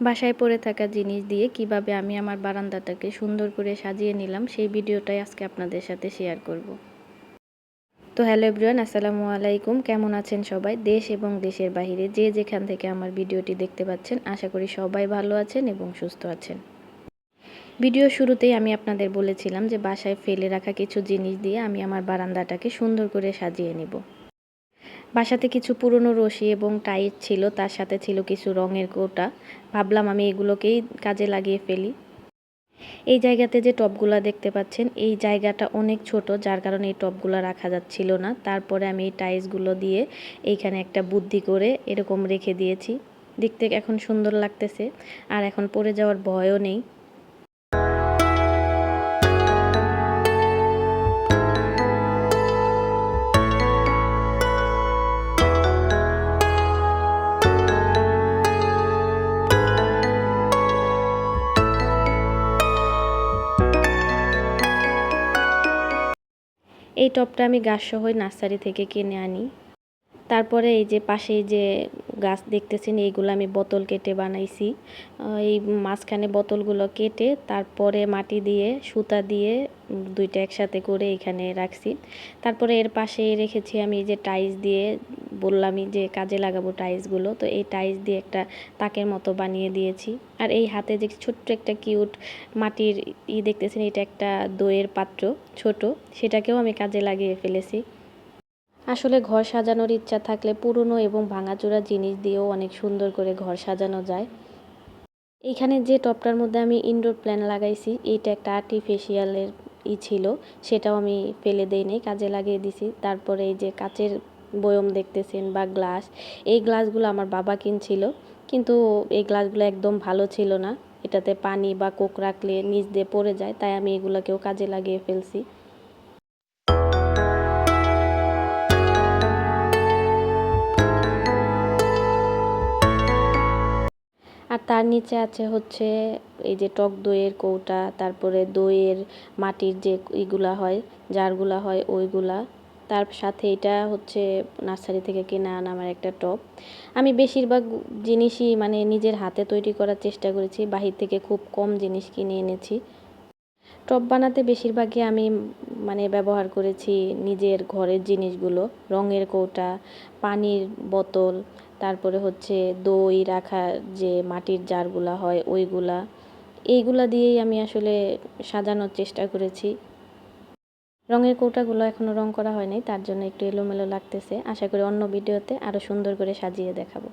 বাসায় পড়ে থাকা জিনিস দিয়ে কিভাবে আমি আমার বারান্দাটাকে সুন্দর করে সাজিয়ে নিলাম সেই ভিডিওটাই আজকে আপনাদের সাথে শেয়ার করব। তো হ্যালো এভরিওয়ান, আসসালামু আলাইকুম। কেমন আছেন সবাই? দেশ এবং দেশের বাইরে যে যেখান থেকে আমার ভিডিওটি দেখতে পাচ্ছেন, আশা করি সবাই ভালো আছেন এবং সুস্থ আছেন। ভিডিও শুরুতেই আমি আপনাদের বলেছিলাম যে বাসায় ফেলে রাখা কিছু জিনিস দিয়ে আমি আমার বারান্দাটাকে সুন্দর করে সাজিয়ে নিব। বাসাতে কিছু পুরনো রশি এবং টাইট ছিল, তার সাথে ছিল কিছু রঙের কৌটা। ভাবলাম আমি এগুলোকেই কাজে লাগিয়ে ফেলি। এই জায়গাতে যে টবগুলা দেখতে পাচ্ছেন, এই জায়গাটা অনেক ছোট, যার কারণে এই টবগুলা রাখা যাচ্ছিল না। তারপরে আমি এই টাইলসগুলো দিয়ে এইখানে একটা বুদ্ধি করে এরকম রেখে দিয়েছি। দেখতে এখন সুন্দর লাগতেছে, আর এখন পড়ে যাওয়ার ভয়ও নেই। এই টবটা আমি গাছসহ নার্সারি থেকে কিনে আনি। তারপরে এই যে পাশেই যে গাছ দেখতেছেন, এইগুলো আমি বোতল কেটে বানাইছি। এই মাঝখানে বোতলগুলো কেটে তারপরে মাটি দিয়ে সুতা দিয়ে দুইটা একসাথে করে এখানে রাখছি। তারপরে এর পাশে রেখেছি আমি এই যে টাইলস দিয়ে, বললামই যে কাজে লাগাবো টাইলসগুলো, তো এই টাইলস দিয়ে একটা তাকের মতো বানিয়ে দিয়েছি। আর এই হাতে যে ছোট্ট একটা কিউট মাটির দেখতেছেন, এটা একটা দইয়ের পাত্র ছোট, সেটাকেও আমি কাজে লাগিয়ে ফেলেছি। আসলে ঘর সাজানোর ইচ্ছা থাকলে পুরনো এবং ভাঙাচোরা জিনিস দিয়েও অনেক সুন্দর করে ঘর সাজানো যায়। এইখানে যে টবটার মধ্যে আমি ইনডোর প্ল্যান্ট লাগাইছি, এইটা একটা আর্টিফিশিয়ালের ছিল, সেটাও আমি ফেলে দেই নাই, কাজে লাগিয়ে দিছি। তারপরে এই যে কাচের বয়ম দেখতেছেন বা গ্লাস, এই গ্লাসগুলো আমার বাবা কিনছিল, কিন্তু এই গ্লাসগুলো একদম ভালো ছিল না। এটাতে পানি বা কোক রাখলে নিচ দিয়ে পড়ে যায়, তাই আমি এগুলোকেও কাজে লাগিয়ে ফেলছি। আর তার নিচে আছে হচ্ছে এই যে টক দইয়ের কৌটা, তারপরে দইয়ের মাটির যে ইগুলা হয়, জারগুলা হয় ওইগুলা। তার সাথে এটা হচ্ছে নার্সারি থেকে কিনে আনা আমার একটা টব। আমি বেশিরভাগ জিনিসই মানে নিজের হাতে তৈরি করার চেষ্টা করেছি, বাহির থেকে খুব কম জিনিস কিনে এনেছি। টব বানাতে বেশিরভাগই আমি মানে ব্যবহার করেছি নিজের ঘরের জিনিসগুলো, রঙের কৌটা, পানির বোতল, তারপরে হচ্ছে দই রাখার যে মাটির জারগুলা হয় ওইগুলা, এইগুলা দিয়েই আমি আসলে সাজানোর চেষ্টা করেছি। রঙের কৌটাগুলো এখনও রং করা হয়নি, তার জন্য একটু এলোমেলো লাগতেছে। আশা করি অন্য ভিডিওতে আরও সুন্দর করে সাজিয়ে দেখাবো।